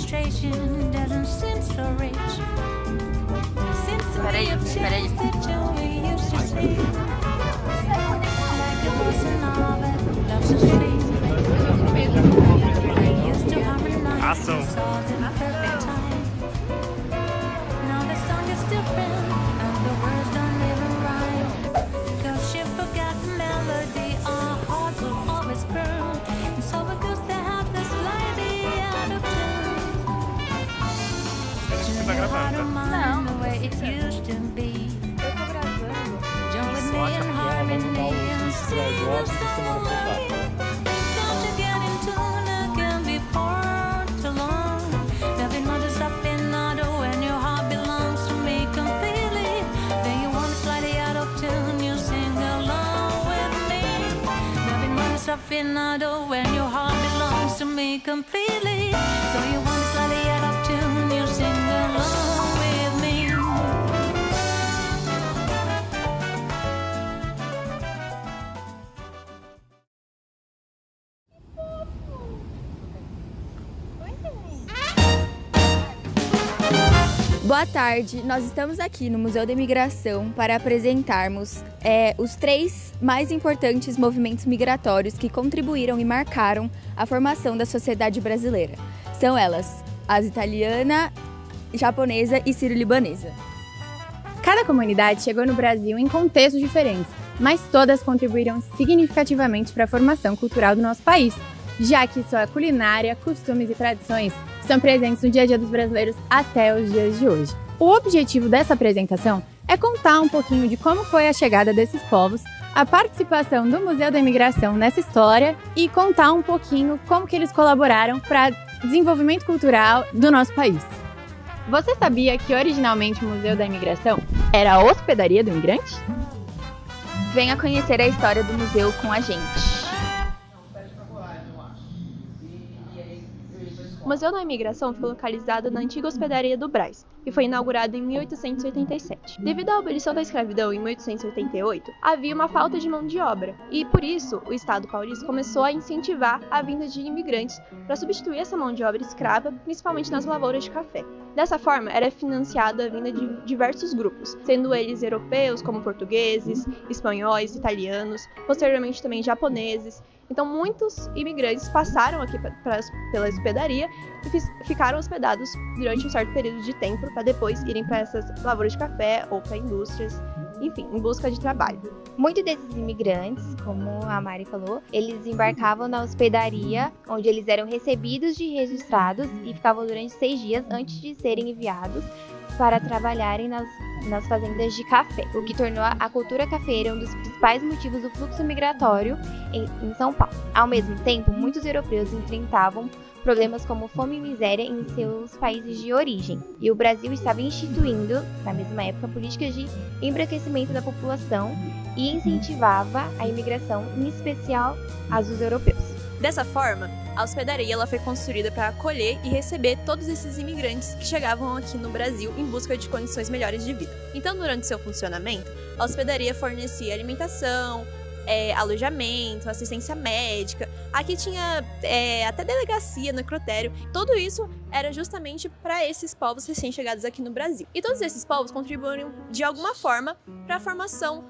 frustration doesn't seem so rich. Seems to be a chance that we used to see. Like a bossa nova, love so sweet. We used to harmonize the songs in perfect time. Now the song is different and the words don't even rhyme. 'Cause she forgot the melody, our hearts will always burn. And so because they have this lady out of tune. Do you want to mind the way it used to be? Join with me in harmony and sing the song away. Don't you get in tune again before too long. Nothing matters afinado when your heart belongs to me completely. Then you want to slightly out of tune, you sing along with me. Nothing matters afinado when your heart belongs to me completely. So you want to slightly out of tune, you sing along with me. Boa tarde, nós estamos aqui no Museu da Imigração para apresentarmos os 3 mais importantes movimentos migratórios que contribuíram e marcaram a formação da sociedade brasileira. São elas, as italiana, japonesa e sírio-libanesa. Cada comunidade chegou no Brasil em contextos diferentes, mas todas contribuíram significativamente para a formação cultural do nosso país, já que sua culinária, costumes e tradições estão presentes no dia a dia dos brasileiros até os dias de hoje. O objetivo dessa apresentação é contar um pouquinho de como foi a chegada desses povos, a participação do Museu da Imigração nessa história e contar um pouquinho como que eles colaboraram para o desenvolvimento cultural do nosso país. Você sabia que originalmente o Museu da Imigração era a hospedaria do imigrante? Venha conhecer a história do museu com a gente. O Museu da Imigração foi localizado na antiga hospedaria do Brás e foi inaugurado em 1887. Devido à abolição da escravidão em 1888, havia uma falta de mão de obra e, por isso, o Estado paulista começou a incentivar a vinda de imigrantes para substituir essa mão de obra escrava, principalmente nas lavouras de café. Dessa forma, era financiada a vinda de diversos grupos, sendo eles europeus, como portugueses, espanhóis, italianos, posteriormente também japoneses. Então, muitos imigrantes passaram aqui pela hospedaria e ficaram hospedados durante um certo período de tempo para depois irem para essas lavouras de café ou para indústrias, enfim, em busca de trabalho. Muitos desses imigrantes, como a Mari falou, eles embarcavam na hospedaria, onde eles eram recebidos e registrados e ficavam durante 6 dias antes de serem enviados para trabalharem nas fazendas de café, o que tornou a cultura cafeira um dos principais motivos do fluxo migratório em São Paulo. Ao mesmo tempo, muitos europeus enfrentavam problemas como fome e miséria em seus países de origem, e o Brasil estava instituindo, na mesma época, políticas de embranquecimento da população e incentivava a imigração, em especial as dos europeus. Dessa forma, a hospedaria ela foi construída para acolher e receber todos esses imigrantes que chegavam aqui no Brasil em busca de condições melhores de vida. Então, durante seu funcionamento, a hospedaria fornecia alimentação, alojamento, assistência médica. Aqui tinha até delegacia, necrotério. Tudo isso era justamente para esses povos recém-chegados aqui no Brasil. E todos esses povos contribuíram de alguma forma para a formação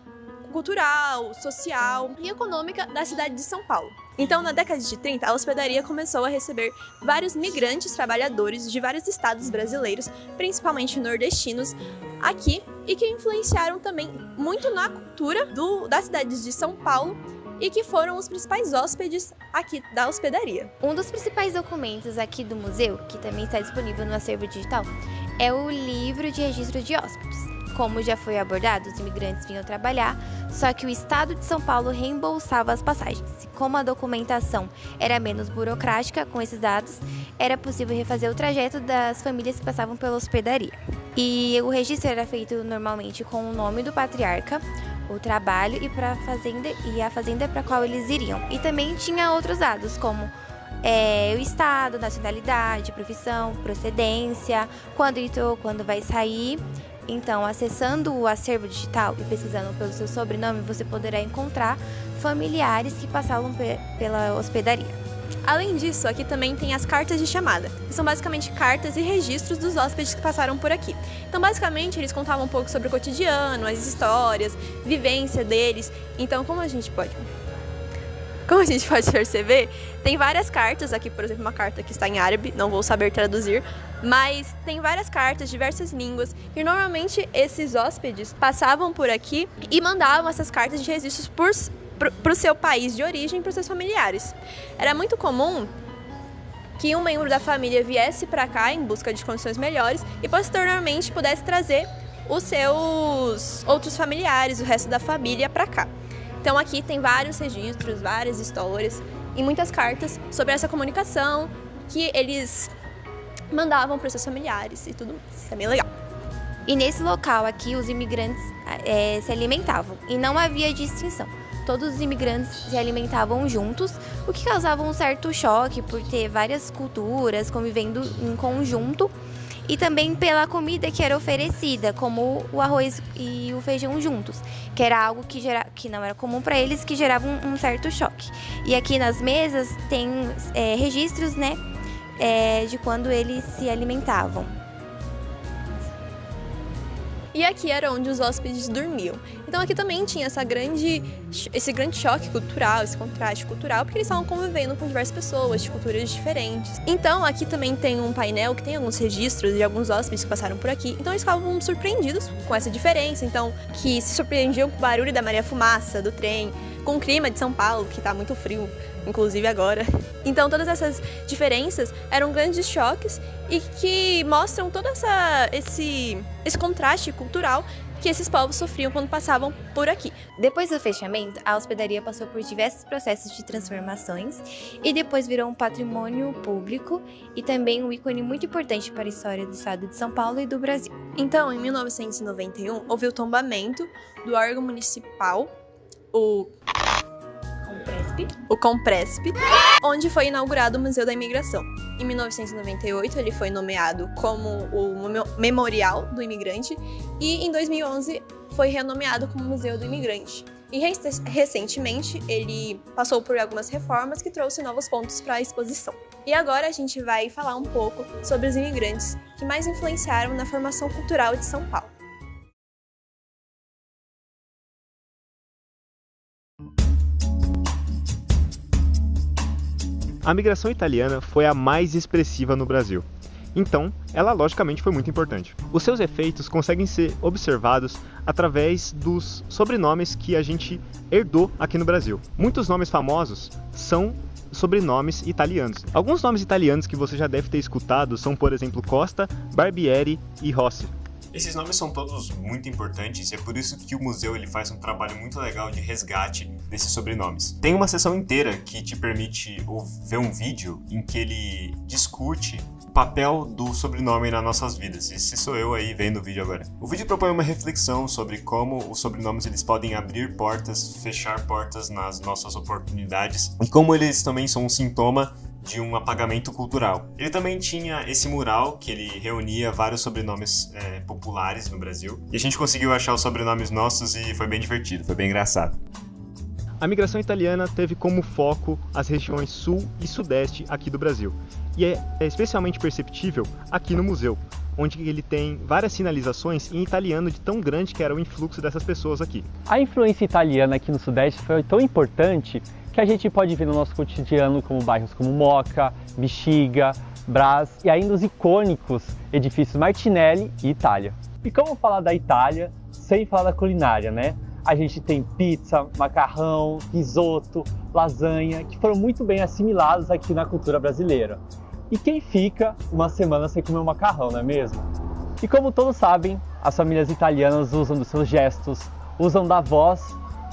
cultural, social e econômica da cidade de São Paulo. Então, na década de 30, a hospedaria começou a receber vários migrantes trabalhadores de vários estados brasileiros, principalmente nordestinos, aqui, e que influenciaram também muito na cultura das cidades de São Paulo e que foram os principais hóspedes aqui da hospedaria. Um dos principais documentos aqui do museu, que também está disponível no acervo digital, é o livro de registro de hóspedes. Como já foi abordado, os imigrantes vinham trabalhar, só que o estado de São Paulo reembolsava as passagens. Como a documentação era menos burocrática com esses dados, era possível refazer o trajeto das famílias que passavam pela hospedaria. E o registro era feito normalmente com o nome do patriarca, o trabalho e a fazenda para a qual eles iriam. E também tinha outros dados, como o estado, nacionalidade, profissão, procedência, quando entrou, quando vai sair. Então, acessando o acervo digital e pesquisando pelo seu sobrenome, você poderá encontrar familiares que passavam pela hospedaria. Além disso, aqui também tem as cartas de chamada, que são basicamente cartas e registros dos hóspedes que passaram por aqui. Então, basicamente, eles contavam um pouco sobre o cotidiano, as histórias, vivência deles. Então, como a gente pode perceber, tem várias cartas aqui, por exemplo, uma carta que está em árabe, não vou saber traduzir, mas tem várias cartas, diversas línguas, e normalmente esses hóspedes passavam por aqui e mandavam essas cartas de registros para o seu país de origem, para os seus familiares. Era muito comum que um membro da família viesse para cá em busca de condições melhores e posteriormente pudesse trazer os seus outros familiares, o resto da família para cá. Então aqui tem vários registros, várias histórias e muitas cartas sobre essa comunicação que eles mandavam para os seus familiares e tudo mais. Isso é bem legal. E nesse local aqui, os imigrantes se alimentavam e não havia distinção. Todos os imigrantes se alimentavam juntos, o que causava um certo choque por ter várias culturas convivendo em conjunto e também pela comida que era oferecida, como o arroz e o feijão juntos, que era algo que não era comum para eles, que gerava um certo choque. E aqui nas mesas tem registros, né, de quando eles se alimentavam. E aqui era onde os hóspedes dormiam. Então aqui também tinha esse grande choque cultural, esse contraste cultural, porque eles estavam convivendo com diversas pessoas de culturas diferentes. Então aqui também tem um painel que tem alguns registros de alguns hóspedes que passaram por aqui. Então eles ficavam surpreendidos com essa diferença. Então, que se surpreendiam com o barulho da Maria Fumaça, do trem, com o clima de São Paulo, que tá muito frio, inclusive agora. Então todas essas diferenças eram grandes choques e que mostram todo esse contraste cultural que esses povos sofriam quando passavam por aqui. Depois do fechamento, a hospedaria passou por diversos processos de transformações e depois virou um patrimônio público e também um ícone muito importante para a história do estado de São Paulo e do Brasil. Então, em 1991, houve o tombamento do órgão municipal, o Compresp, onde foi inaugurado o Museu da Imigração. Em 1998, ele foi nomeado como o Memorial do Imigrante e em 2011 foi renomeado como Museu do Imigrante. E recentemente ele passou por algumas reformas que trouxe novos pontos para a exposição. E agora a gente vai falar um pouco sobre os imigrantes que mais influenciaram na formação cultural de São Paulo. A migração italiana foi a mais expressiva no Brasil. Então, ela logicamente foi muito importante. Os seus efeitos conseguem ser observados através dos sobrenomes que a gente herdou aqui no Brasil. Muitos nomes famosos são sobrenomes italianos. Alguns nomes italianos que você já deve ter escutado são, por exemplo, Costa, Barbieri e Rossi. Esses nomes são todos muito importantes e é por isso que o museu ele faz um trabalho muito legal de resgate desses sobrenomes. Tem uma sessão inteira que te permite ver um vídeo em que ele discute o papel do sobrenome nas nossas vidas. Esse sou eu aí vendo o vídeo agora. O vídeo propõe uma reflexão sobre como os sobrenomes eles podem abrir portas, fechar portas nas nossas oportunidades e como eles também são um sintoma de um apagamento cultural. Ele também tinha esse mural que ele reunia vários sobrenomes populares no Brasil e a gente conseguiu achar os sobrenomes nossos e foi bem divertido, foi bem engraçado. A migração italiana teve como foco as regiões sul e sudeste aqui do Brasil e é especialmente perceptível aqui no museu, onde ele tem várias sinalizações em italiano de tão grande que era o influxo dessas pessoas aqui. A influência italiana aqui no sudeste foi tão importante que a gente pode ver no nosso cotidiano como bairros como Moca, Bexiga, Brás e ainda os icônicos edifícios Martinelli e Itália. E como falar da Itália sem falar da culinária, né? A gente tem pizza, macarrão, risoto, lasanha, que foram muito bem assimilados aqui na cultura brasileira. E quem fica uma semana sem comer um macarrão, não é mesmo? E como todos sabem, as famílias italianas usam dos seus gestos, usam da voz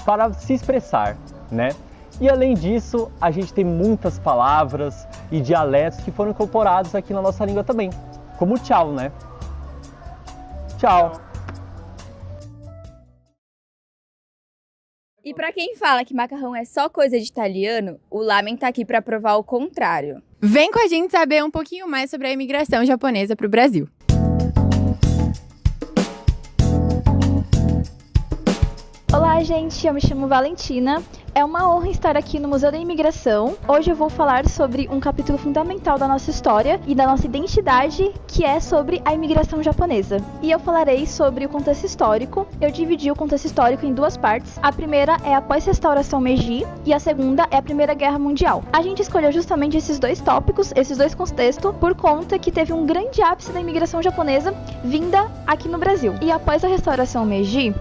para se expressar, né? E além disso, a gente tem muitas palavras e dialetos que foram incorporados aqui na nossa língua também, como tchau, né? Tchau! E para quem fala que macarrão é só coisa de italiano, o Lamen tá aqui para provar o contrário. Vem com a gente saber um pouquinho mais sobre a imigração japonesa para o Brasil. Olá, Olá, gente, eu me chamo Valentina. É uma honra estar aqui no Museu da Imigração. Hoje eu vou falar sobre um capítulo fundamental da nossa história e da nossa identidade, que é sobre a imigração japonesa. E eu falarei sobre o contexto histórico. Eu dividi o contexto histórico em duas partes. A primeira é a pós-restauração Meiji e a segunda é a Primeira Guerra Mundial. A gente escolheu justamente esses dois tópicos, esses dois contextos, por conta que teve um grande ápice da imigração japonesa vinda aqui no Brasil. E após a restauração Meiji,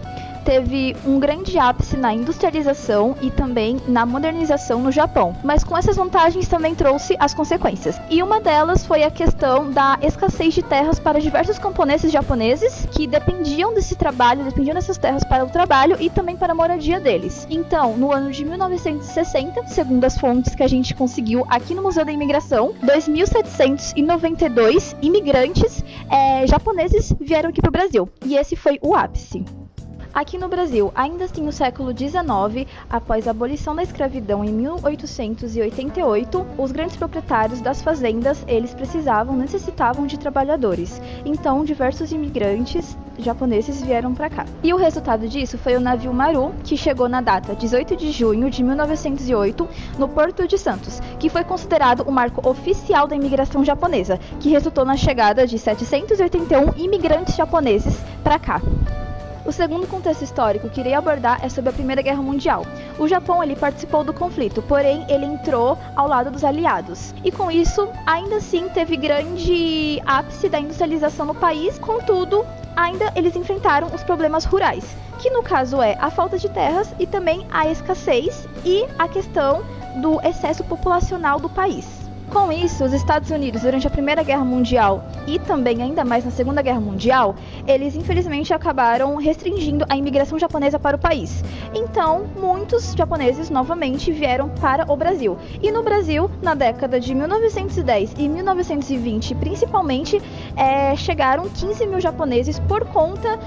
teve um grande ápice na industrialização e também na modernização no Japão. Mas com essas vantagens também trouxe as consequências. E uma delas foi a questão da escassez de terras para diversos camponeses japoneses que dependiam desse trabalho, dependiam dessas terras para o trabalho e também para a moradia deles. Então, no ano de 1960, segundo as fontes que a gente conseguiu aqui no Museu da Imigração, 2.792 imigrantes japoneses vieram aqui para o Brasil. E esse foi o ápice. Aqui no Brasil, ainda assim no século XIX, após a abolição da escravidão em 1888, os grandes proprietários das fazendas, eles necessitavam de trabalhadores. Então, diversos imigrantes japoneses vieram para cá. E o resultado disso foi o navio Maru, que chegou na data 18 de junho de 1908 no Porto de Santos, que foi considerado o marco oficial da imigração japonesa, que resultou na chegada de 781 imigrantes japoneses para cá. O segundo contexto histórico que irei abordar é sobre a Primeira Guerra Mundial. O Japão ele participou do conflito, porém ele entrou ao lado dos aliados. E com isso, ainda assim teve grande ápice da industrialização no país, contudo, ainda eles enfrentaram os problemas rurais, que no caso é a falta de terras e também a escassez e a questão do excesso populacional do país. Com isso, os Estados Unidos, durante a Primeira Guerra Mundial e também ainda mais na Segunda Guerra Mundial, eles infelizmente acabaram restringindo a imigração japonesa para o país. Então, muitos japoneses novamente vieram para o Brasil. E no Brasil, na década de 1910 e 1920, principalmente, chegaram 15 mil japoneses por conta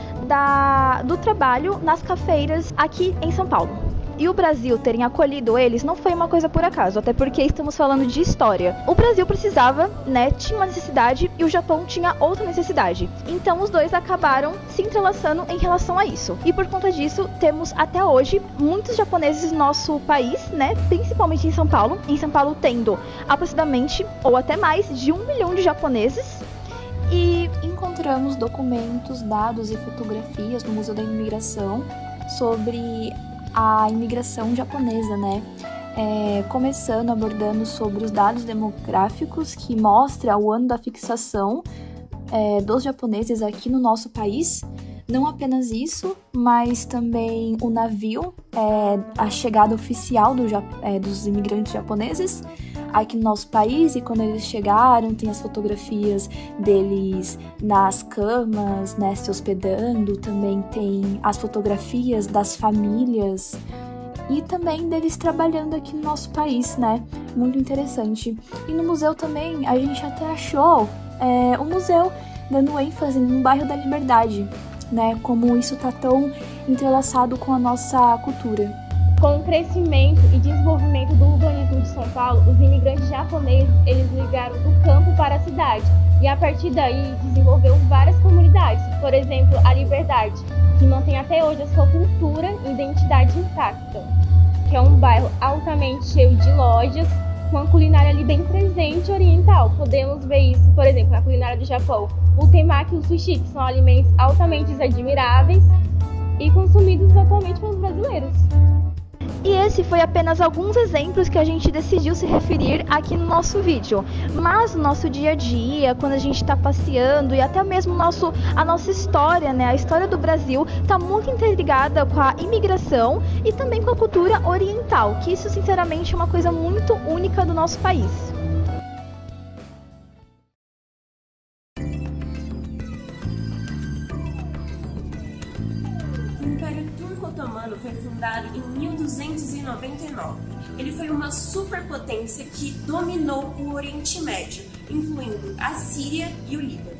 do trabalho nas cafeiras aqui em São Paulo. E o Brasil terem acolhido eles não foi uma coisa por acaso, até porque estamos falando de história. O Brasil precisava, tinha uma necessidade e o Japão tinha outra necessidade. Então os dois acabaram se entrelaçando em relação a isso. E por conta disso, temos até hoje muitos japoneses no nosso país, principalmente em São Paulo. Em São Paulo tendo aproximadamente, ou até mais, de 1 milhão de japoneses. E encontramos documentos, dados e fotografias no Museu da Imigração sobre a imigração japonesa, começando abordando sobre os dados demográficos que mostra o ano da fixação dos japoneses aqui no nosso país. Não apenas isso, mas também o navio, a chegada oficial dos imigrantes japoneses aqui no nosso país, e quando eles chegaram tem as fotografias deles nas camas, se hospedando, também tem as fotografias das famílias e também deles trabalhando aqui no nosso país, muito interessante. E no museu também a gente até achou o museu dando ênfase no bairro da Liberdade, como isso está tão entrelaçado com a nossa cultura. Com o crescimento e desenvolvimento do urbanismo de São Paulo, os imigrantes japoneses eles migraram do campo para a cidade e a partir daí desenvolveu várias comunidades, por exemplo, a Liberdade, que mantém até hoje a sua cultura e identidade intacta, que é um bairro altamente cheio de lojas, com a culinária ali bem presente oriental. Podemos ver isso, por exemplo, na culinária do Japão, o temaki e o sushi, que são alimentos altamente admiráveis e consumidos atualmente pelos brasileiros. E esse foi apenas alguns exemplos que a gente decidiu se referir aqui no nosso vídeo. Mas no nosso dia a dia, quando a gente está passeando e até mesmo a nossa história, a história do Brasil está muito interligada com a imigração e também com a cultura oriental, que isso sinceramente é uma coisa muito única do nosso país. O Império Turco-Otomano foi fundado em 1299. Ele foi uma superpotência que dominou o Oriente Médio, incluindo a Síria e o Líbano.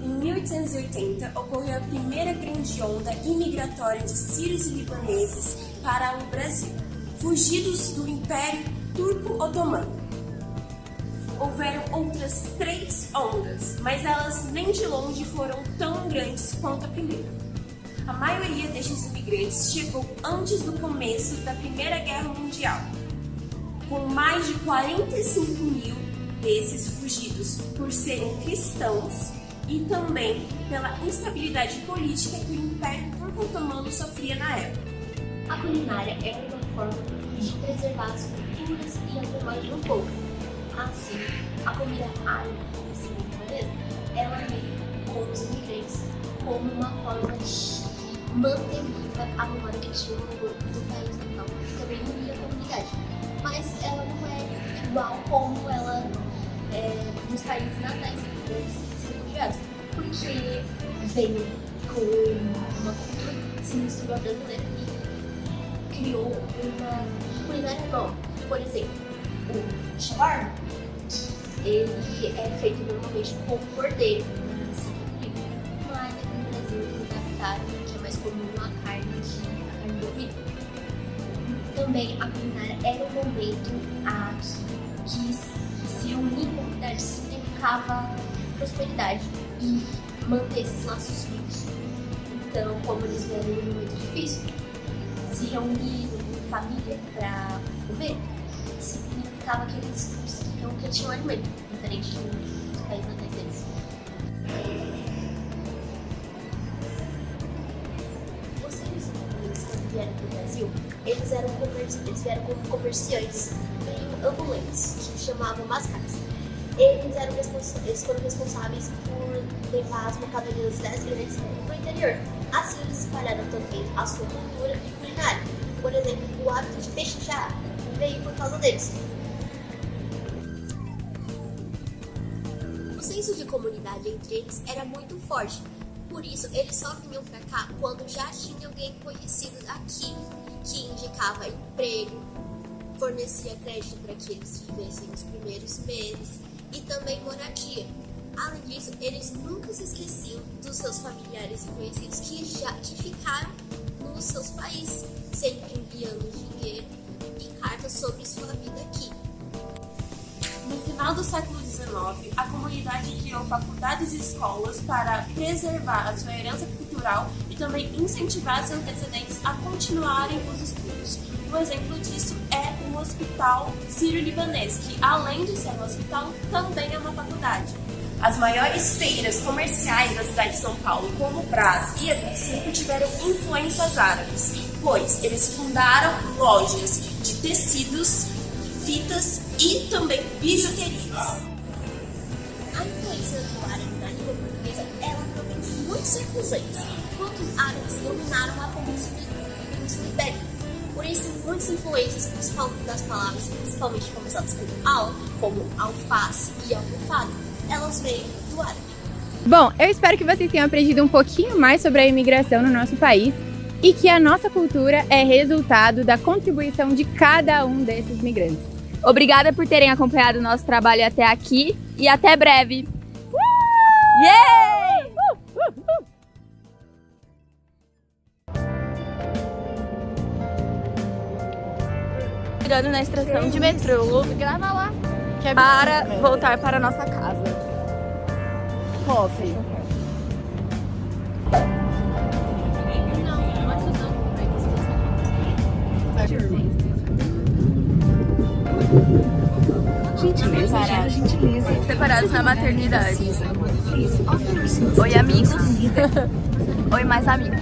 Em 1880, ocorreu a primeira grande onda imigratória de sírios e libaneses para o Brasil, fugidos do Império Turco-Otomano. Houveram outras 3 ondas, mas elas nem de longe foram tão grandes quanto a primeira. A maioria destes imigrantes chegou antes do começo da Primeira Guerra Mundial, com mais de 45 mil desses fugidos por serem cristãos e também pela instabilidade política que o Império Turco-Otomano sofria na época. A culinária é uma forma de preservar as culturas e a memória do povo. Assim, a comida árabe, ela veio com os imigrantes como uma forma de manter viva a memória que tinha do país natal e também unir a comunidade. Mas ela não é igual como ela é nos países natais dos refugiados, porque veio com uma cultura, se misturou brasileira e criou uma culinária nova. Por exemplo, o shawarma, ele é feito normalmente com cordeiro, mas aqui no Brasil eles adaptaram, que é mais comum a carne bovina. Também a culinária era um momento que se reunir em comunidade significava prosperidade e manter esses laços vivos. Então, como eles vieram em um momento difícil, se reunir em família para comer significava que eles conseguiam que tinham alimento, diferente dos países natais deles. Os seres humanos, quando vieram para o Brasil, eles vieram como comerciantes meio ambulantes, que chamavam mascates. Eles foram responsáveis por levar as mercadorias das grandes para o interior. Assim, eles espalharam também a sua cultura e culinária. Por exemplo, o hábito de pechinchar veio por causa deles. O senso de comunidade entre eles era muito forte. Por isso, eles só vinham para cá quando já tinha alguém conhecido aqui, que indicava emprego, fornecia crédito para que eles vivessem os primeiros meses e também moradia. Além disso, eles nunca se esqueciam dos seus familiares e conhecidos que ficaram nos seus países, sempre enviando dinheiro e cartas sobre sua vida aqui. No final do século XIX, a comunidade criou faculdades e escolas para preservar a sua herança cultural e também incentivar seus descendentes a continuarem os estudos. Um exemplo disso é o Hospital Sírio-Libanês, que além de ser um hospital, também é uma faculdade. As maiores feiras comerciais da cidade de São Paulo, como o Brás e a 25, tiveram influências árabes, pois eles fundaram lojas de tecidos, fitas e também bijuterias. A influência do árabe na língua portuguesa ela provém de muitos séculos antes, quando os árabes dominaram a Península Ibérica. Por isso, muitas influências das palavras, principalmente começadas com al, como alface e almofada, elas vêm do árabe. Bom, eu espero que vocês tenham aprendido um pouquinho mais sobre a imigração no nosso país e que a nossa cultura é resultado da contribuição de cada um desses migrantes. Obrigada por terem acompanhado o nosso trabalho até aqui e até breve! Yay! Chegando na estação de metrô para voltar para a nossa casa. Coffee. Gentileza. Separados na maternidade. Oi, amigos. Oi, mais amigos.